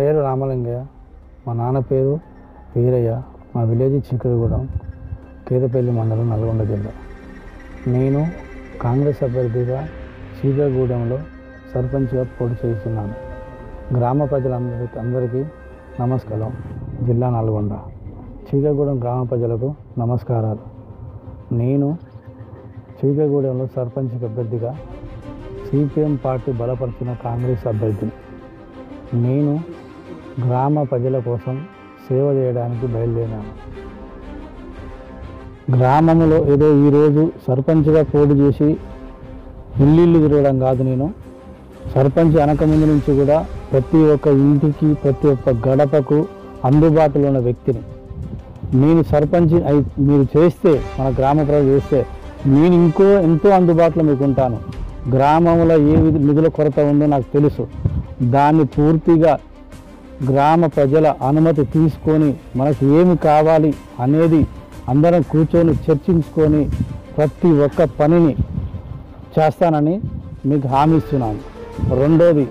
పేరు రామలింగయ్య, మా నాన్న పేరు వీరయ్య, మా విలేజ్ చిక్కడగూడెం, కేదపల్లి మండలం, నల్గొండ జిల్లా. నేను కాంగ్రెస్ అభ్యర్థిగా చీకడగూడెంలో సర్పంచ్గా పోటీ చేస్తున్నాను. గ్రామ ప్రజలందరికీ నమస్కారం. జిల్లా నల్గొండ, చీకడగూడెం గ్రామ ప్రజలకు నమస్కారాలు. నేను చీకడగూడెంలో సర్పంచ్ అభ్యర్థిగా సిపిఎం పార్టీ బలపరిచిన కాంగ్రెస్ అభ్యర్థిని. నేను గ్రామ ప్రజల కోసం సేవ చేయడానికి బయలుదేరాను. గ్రామంలో ఏదో ఈరోజు సర్పంచ్గా పోటీ చేసి ఇల్లు తిరగడం కాదు. నేను సర్పంచ్ అనకముందు నుంచి కూడా ప్రతి ఒక్క ఇంటికి, ప్రతి ఒక్క గడపకు అందుబాటులో ఉన్న వ్యక్తిని. నేను సర్పంచ్ మీరు చేస్తే, మన గ్రామ ప్రజలు చేస్తే, నేను ఎంతో అందుబాటులో మీకు ఉంటాను. గ్రామంలో ఏ నిధుల కొరత ఉందో నాకు తెలుసు. దాన్ని పూర్తిగా గ్రామ ప్రజల అనుమతి తీసుకొని మనకు ఏమి కావాలి అనేది అందరం కూర్చొని చర్చించుకొని ప్రతి ఒక్క పనిని చేస్తానని మీకు హామీ ఇస్తున్నాను. రెండోది,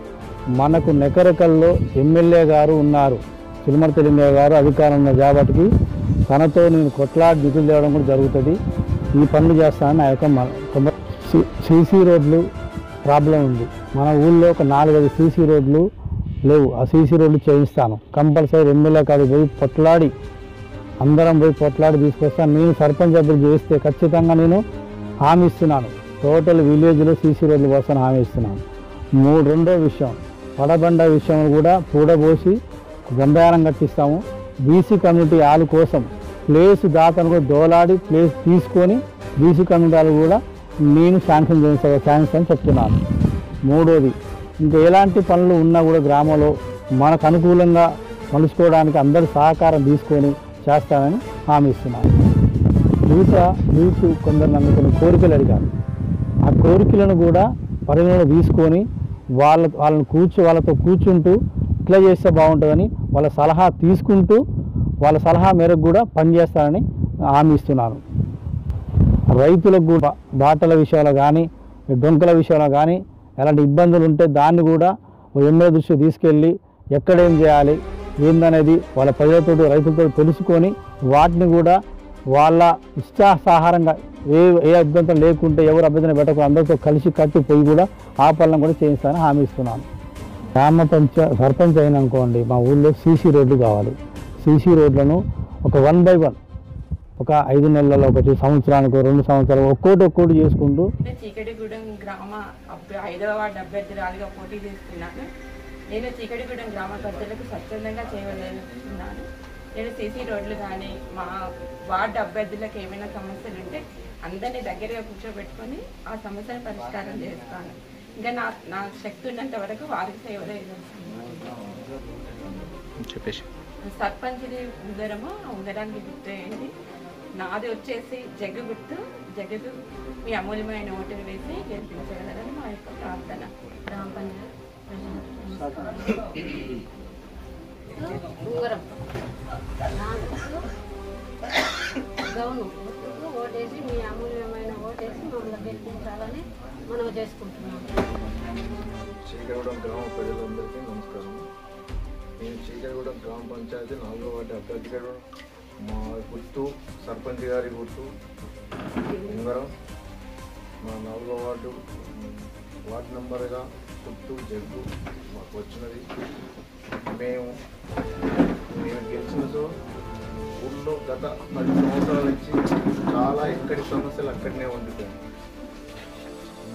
మనకు నెకరకల్లో ఎమ్మెల్యే గారు ఉన్నారు, చిలమర్తి లింగయ్య గారు అధికారం ఉన్న కాబట్టి తనతో నేను కొట్లాడి నిధులు తేవడం కూడా జరుగుతుంది. ఈ పనులు చేస్తానని నా యొక్క సీసీ రోడ్లు ప్రాబ్లం ఉంది. మన ఊళ్ళో ఒక 4-5 సీసీ రోడ్లు లేవు. ఆ సీసీ రోడ్లు చేయిస్తాను. కంపల్సరీ ఎమ్మెల్యే కాదు పోయి అందరం పోయి పొట్లాడి తీసుకొస్తాను. నేను సర్పంచ్ అభ్యర్థి చేస్తే ఖచ్చితంగా నేను హామీ ఇస్తున్నాను. టోటల్ విలేజ్లో సీసీ రోడ్లు వస్తాను హామీ ఇస్తున్నాను. రెండో విషయం, పడబండ విషయం కూడా పూడబోసి గంధారం కట్టిస్తాము. బీసీ కమ్యూనిటీ హాల్ కోసం ప్లేస్ దాతను కూడా దోలాడి ప్లేస్ తీసుకొని బీసీ కమ్యూనిటీ హాల్ కూడా నేను శాంక్షన్ అని చెప్తున్నాను. మూడోది, ఇంకా ఎలాంటి పనులు ఉన్నా కూడా గ్రామంలో మనకు అనుకూలంగా మలుచుకోవడానికి అందరి సహకారం తీసుకొని చేస్తానని హామీ ఇస్తున్నాను. మీకు కొందరు నన్ను కొన్ని కోరికలు అడిగారు. ఆ కోరికలను కూడా పరిగణలో తీసుకొని వాళ్ళతో కూర్చుంటూ ఇట్లా చేస్తే బాగుంటుందని వాళ్ళ సలహా తీసుకుంటూ వాళ్ళ సలహా మేరకు కూడా పనిచేస్తానని హామీ ఇస్తున్నాను. రైతులకు కూడా బాటల విషయంలో కానీ, డొంకల విషయంలో కానీ ఎలాంటి ఇబ్బందులు ఉంటే దాన్ని కూడా ఎమ్మెల్యే దృష్టి తీసుకెళ్ళి ఎక్కడేం చేయాలి ఏందనేది వాళ్ళ ప్రజలతో, రైతులతో తెలుసుకొని వాటిని కూడా వాళ్ళ ఇష్టాసాహారంగా ఏ అభ్యంతరం లేకుంటే, ఎవరు అభ్యంతరం పెట్టకుండా అందరితో కలిసి కట్టి పోయి కూడా ఆ పనులను కూడా చేయిస్తానని హామీ ఇస్తున్నాను. గ్రామ సర్పంచ్ అయిననుకోండి, మా ఊళ్ళో సీసీ రోడ్లు కావాలి. సీసీ రోడ్లను ఒక 1 by 1 ఒక 5 నెలల్లో, ఒక సంవత్సరానికి 2 సంవత్సరాలు ఒక్కోటి చేసుకుంటూ. చీకటిగూడెం గ్రామ 5వ వార్డు అభ్యర్థురాలుగా పోటీ చేస్తున్నాను. నేను చీకటిగూడెం గ్రామ ప్రజలకు స్వచ్ఛందంగా చేయవలస్తున్నాను. నేను సీసీ రోడ్లు కానీ, మా వార్డు అభ్యర్థులకు ఏమైనా సమస్యలు ఉంటే అందరినీ దగ్గరగా కూర్చోబెట్టుకొని ఆ సమస్యను పరిష్కారం చేస్తాను. ఇంకా నా శక్తి ఉన్నంత వరకు వారికి సేవ చెప్పేసి సర్పంచ్ది ఉంగరానికి గుర్తు ఏంటి, నాది వచ్చేసి జగ్గు గుర్తు. జగ్గుకు మీ అమూల్యమైన ఓటును వేసి గెలిపించగలరని మా యొక్క ప్రార్థన. గ్రామ పంచాయతీ ఉంగరం గౌను ఓటేసి మీ అమూల్యమైన ఓటేసి మమ్మల్ని గెలిపించాలని మనం చేసుకుంటున్నాం. చీకడగూడెం గ్రామ ప్రజలందరికీ నమస్కారం. నేను చీకడగూడెం గ్రామ పంచాయతీ 4వ వార్డు అభ్యర్థిగా మా గుర్తు సర్పంచ్ గారి గుర్తు ఉంగరం. మా 4వ వార్డు నెంబర్గా గుర్తు జగ్గు మాకు వచ్చినది. మేము గెలిచినతో ఊళ్ళో గత 10 సంవత్సరాల నుంచి చాలా ఎక్కడి సమస్యలు అక్కడనే ఉండిపోయాయి.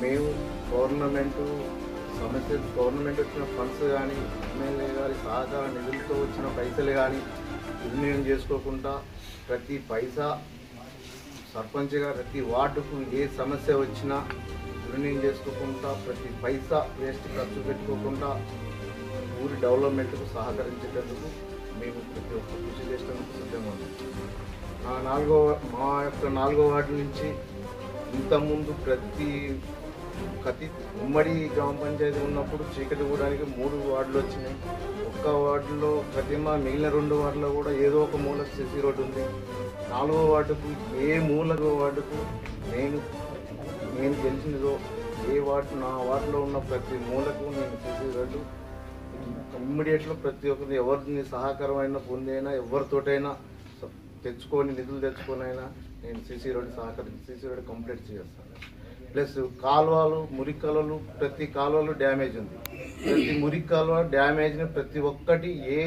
మేము గవర్నమెంట్ వచ్చిన ఫండ్స్ కానీ, ఎమ్మెల్యే గారి సహకార నిధులతో వచ్చిన పైసలు కానీ నిర్ణయం చేసుకోకుండా ప్రతి పైసా సర్పంచ్గా ప్రతి వార్డుకు ఏ సమస్య వచ్చినా నిర్ణయం చేసుకోకుండా ప్రతి పైసా వేస్ట్ ఖర్చు పెట్టుకోకుండా ఊరి డెవలప్మెంట్కు సహకరించేటందుకు మేము ప్రతి ఒక్క కృషి చేసేందుకు సిద్ధంగా ఉన్నాం. మా యొక్క 4వ వార్డు నుంచి ఇంతకుముందు ప్రతి ఉమ్మడి గ్రామ పంచాయతీ ఉన్నప్పుడు చీకటిగూడానికి 3 వార్డులు వచ్చినాయి. ఒక్క వార్డులో ప్రతిమ, మిగిలిన 2 వార్డులో కూడా ఏదో ఒక మూలకు సీసీ రోడ్డు ఉంది. 4వ వార్డుకు ఏ వార్డుకు నేను గెలిచినదో ఏ వార్డు, నా వార్డులో ఉన్న ప్రతి మూలకు నేను సీసీ రోడ్డు ఇమ్మీడియట్లో ప్రతి ఒక్కరిని ఎవరిని సహకారమైన పొందైనా ఎవరితోటైనా తెచ్చుకొని నిధులు తెచ్చుకొనైనా నేను సీసీ రోడ్ కంప్లీట్ చేస్తాను. ప్లస్ కాలువలు మురికి కాలువలు ప్రతి కాలువలు డ్యామేజ్ ఉంది. ప్రతి మురికి కాలువ డ్యామేజ్ని ప్రతి ఒక్కటి ఏ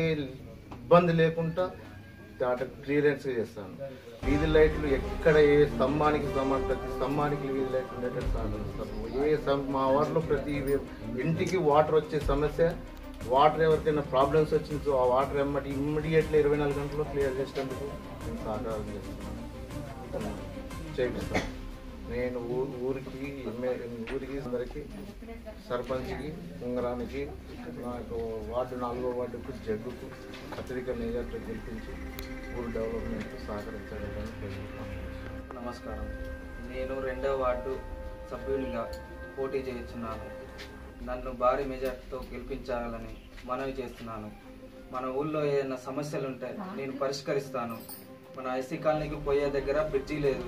ఇబ్బంది లేకుండా క్లియరెన్స్ చేస్తాను. వీధి లైట్లు ఎక్కడ ఏ స్తంభానికి ప్రతి స్తంభానికి వీధి లైట్లు ఉండేటట్టు మా వార్డులో ప్రతి ఇంటికి వాటర్ వచ్చే సమస్య, వాటర్ ఎవరికైనా ప్రాబ్లమ్స్ వచ్చిందో ఆ వాటర్ ఇమ్మీడియట్లీ 24 గంటల్లో క్లియర్ చేసేందుకు నేను సహకారం చేపిస్తాను. నేను ఊరికి అందరికీ సర్పంచ్కి ఉంగరానికి నాకు వార్డు 4వ వార్డుకు జగ్గుకు అత్యధిక మెజార్టీ గెలిపించి ఊరు డెవలప్మెంట్కు సహకరించాలని కోరుకుంటున్నాను. నమస్కారం. నేను 2వ వార్డు సభ్యునిగా పోటీ చేస్తున్నాను. నన్ను భారీ మెజార్టీతో గెలిపించాలని మనవి చేస్తున్నాను. మన ఊళ్ళో ఏదైనా సమస్యలు ఉంటే నేను పరిష్కరిస్తాను. మన ఐసీ కాలనీకి పోయే దగ్గర బ్రిడ్జి లేదు,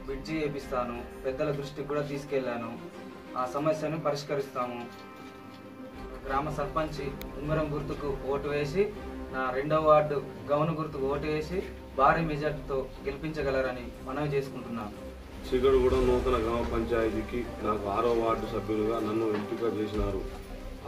బ్రిడ్జి వేపిస్తాను. పెద్దల దృష్టికి కూడా తీసుకెళ్లాను. ఆ సమస్యను పరిష్కరిస్తాము. గ్రామ సర్పంచ్ ఉంగరం గుర్తుకు ఓటు వేసి నా 2వ వార్డు గౌను గుర్తుకు ఓటు వేసి భారీ మెజార్టీతో గెలిపించగలరని మనవి చేసుకుంటున్నాను. చీకటిగూడ నూతన గ్రామ పంచాయతీకి నాకు 6వ వార్డు సభ్యులుగా నన్ను ఎంపిక చేసినారు.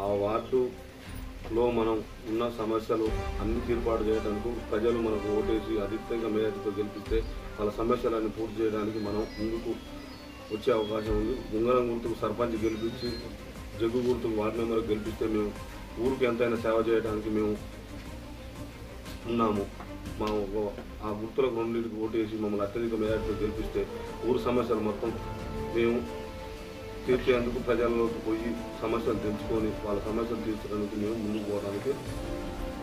ఆ వార్డులో మనం ఉన్న సమస్యలు అన్ని తీర్పాటు చేయడానికి ప్రజలు మనకు ఓటేసి అధికంగా మెజార్టీతో గెలిపిస్తే వాళ్ళ సమస్యలన్నీ పూర్తి చేయడానికి మనం ముందుకు వచ్చే అవకాశం ఉంది. ఉంగరం గుర్తుకు సర్పంచ్ గెలిపించి జగ్గు గుర్తుకు వార్డు మెంబర్ గెలిపిస్తే మేము ఊరికి ఎంతైనా సేవ చేయడానికి మేము ఉన్నాము. మా ఆ గుర్తులకు 2 ఓటేసి మమ్మల్ని అత్యధిక మెజార్టీతో గెలిపిస్తే ఊరు సమస్యలు మొత్తం మేము తీర్చేందుకు ప్రజల్లోకి పోయి సమస్యలు తెలుసుకొని వాళ్ళ సమస్యలు తీర్చడానికి మేము ముందుకు పోవడానికి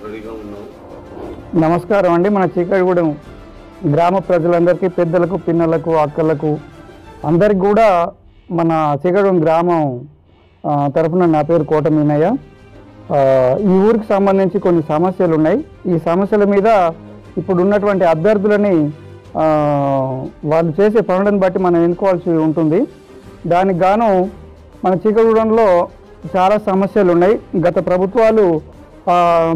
రెడీగా ఉన్నాము. నమస్కారం అండి. మన చీకటిగూడెం గ్రామ ప్రజలందరికీ, పెద్దలకు, పిన్నలకు, అక్కలకు అందరికి కూడా మన చీకటిగూడెం గ్రామం తరఫున నా పేరు కోట మీనయ్య. ఈ ఊరికి సంబంధించి కొన్ని సమస్యలు ఉన్నాయి. ఈ సమస్యల మీద ఇప్పుడు ఉన్నటువంటి అభ్యర్థులని వాళ్ళు చేసే పనులను బట్టి మనం ఎన్నుకోవాల్సి ఉంటుంది. దానికి గాను మన చీకటిగూడెంలో చాలా సమస్యలు ఉన్నాయి. గత ప్రభుత్వాలు,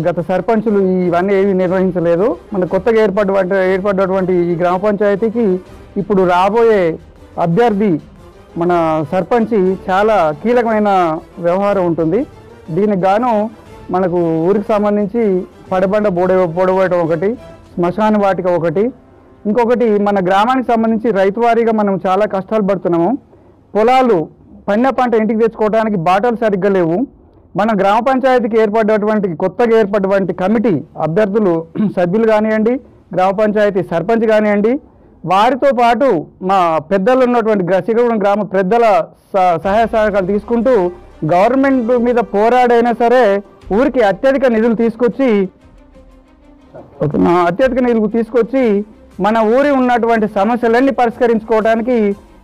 గత సర్పంచులు ఇవన్నీ ఏవి నిర్వహించలేదు. మన కొత్తగా ఏర్పడినటువంటి ఈ గ్రామ పంచాయతీకి ఇప్పుడు రాబోయే అభ్యర్థి మన సర్పంచి చాలా కీలకమైన వ్యవహారం ఉంటుంది. దీనికి గాను మనకు ఊరికి సంబంధించి పడబండ పొడవేయటం ఒకటి, శ్మశాన వాటిక ఒకటి, ఇంకొకటి మన గ్రామానికి సంబంధించి రైతువారీగా మనం చాలా కష్టాలు పడుతున్నాము. పొలాలు పండిన పంట ఇంటికి తెచ్చుకోవడానికి బాటలు సరిగ్గా లేవు. మన గ్రామ పంచాయతీకి కొత్తగా ఏర్పడినటువంటి కమిటీ అభ్యర్థులు సభ్యులు కానివ్వండి, గ్రామ పంచాయతీ సర్పంచ్ కానివ్వండి, వారితో పాటు మా పెద్దలు ఉన్నటువంటి చీకటిగూడెం గ్రామ పెద్దల సహాయ సహకారాలు తీసుకుంటూ గవర్నమెంట్ మీద పోరాడైనా సరే ఊరికి అత్యధిక నిధులు తీసుకొచ్చి మన ఊరి ఉన్నటువంటి సమస్యలన్నీ పరిష్కరించుకోవడానికి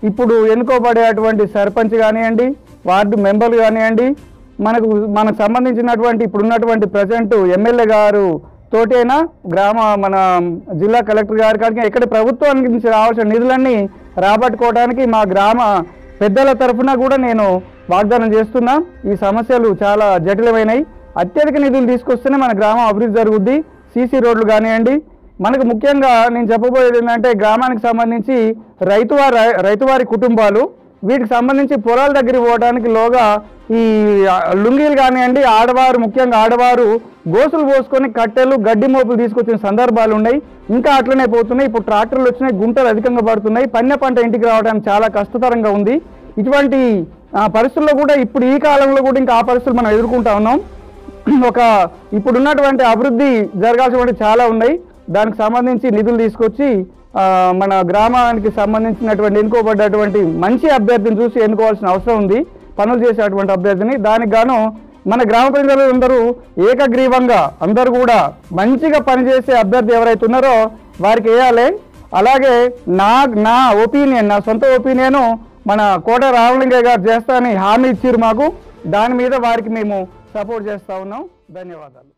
ఇప్పుడు ఎన్నుకోబడేటువంటి సర్పంచ్ కానివ్వండి, వార్డు మెంబర్లు కానివ్వండి, మనకు సంబంధించినటువంటి ఇప్పుడున్నటువంటి ప్రజెంట్ ఎమ్మెల్యే గారు తోటైనా మన జిల్లా కలెక్టర్ గారి కానీ ఇక్కడ ప్రభుత్వానికి నుంచి రావాల్సిన నిధులన్నీ రాబట్టుకోవడానికి మా గ్రామ పెద్దల తరఫున కూడా నేను వాగ్దానం చేస్తున్నా. ఈ సమస్యలు చాలా జటిలమైనవి. అత్యధిక నిధులు తీసుకొస్తేనే మన గ్రామం అభివృద్ధి జరుగుద్ది. సీసీ రోడ్లు కానివ్వండి, మనకు ముఖ్యంగా నేను చెప్పబోయేది ఏంటంటే గ్రామానికి సంబంధించి రైతువారి కుటుంబాలు వీటికి సంబంధించి పొలాల దగ్గరికి పోవడానికి లోగా ఈ లుంగీలు కానివ్వండి, ముఖ్యంగా ఆడవారు గోసులు పోసుకొని కట్టెలు గడ్డి మోపులు తీసుకొచ్చిన సందర్భాలు ఉన్నాయి. ఇంకా అట్లనే పోతున్నాయి. ఇప్పుడు ట్రాక్టర్లు వచ్చినాయి, గుంటలు అధికంగా పడుతున్నాయి. పంట ఇంటికి రావడానికి చాలా కష్టతరంగా ఉంది. ఇటువంటి పరిస్థితుల్లో కూడా ఇప్పుడు ఈ కాలంలో కూడా ఇంకా ఆ పరిస్థితులు మనం ఎదుర్కొంటా ఉన్నాం. ఇప్పుడున్నటువంటి అభివృద్ధి జరగాల్సినటువంటి చాలా ఉన్నాయి. దానికి సంబంధించి నిధులు తీసుకొచ్చి మన గ్రామానికి సంబంధించినటువంటి ఎన్నుకోబడ్డటువంటి మంచి అభ్యర్థిని చూసి ఎన్నుకోవాల్సిన అవసరం ఉంది, పనులు చేసేటువంటి అభ్యర్థిని. దానికి గాను మన గ్రామ ప్రజలు అందరూ ఏకగ్రీవంగా అందరూ కూడా మంచిగా పనిచేసే అభ్యర్థి ఎవరైతే ఉన్నారో వారికి వేయాలి. అలాగే నా ఒపీనియన్, నా సొంత ఒపీనియను మన కోట రామలింగయ్య గారు చేస్తా అని హామీ ఇచ్చారు మాకు. దాని మీద వారికి మేము సపోర్ట్ చేస్తూ ఉన్నాం. ధన్యవాదాలు.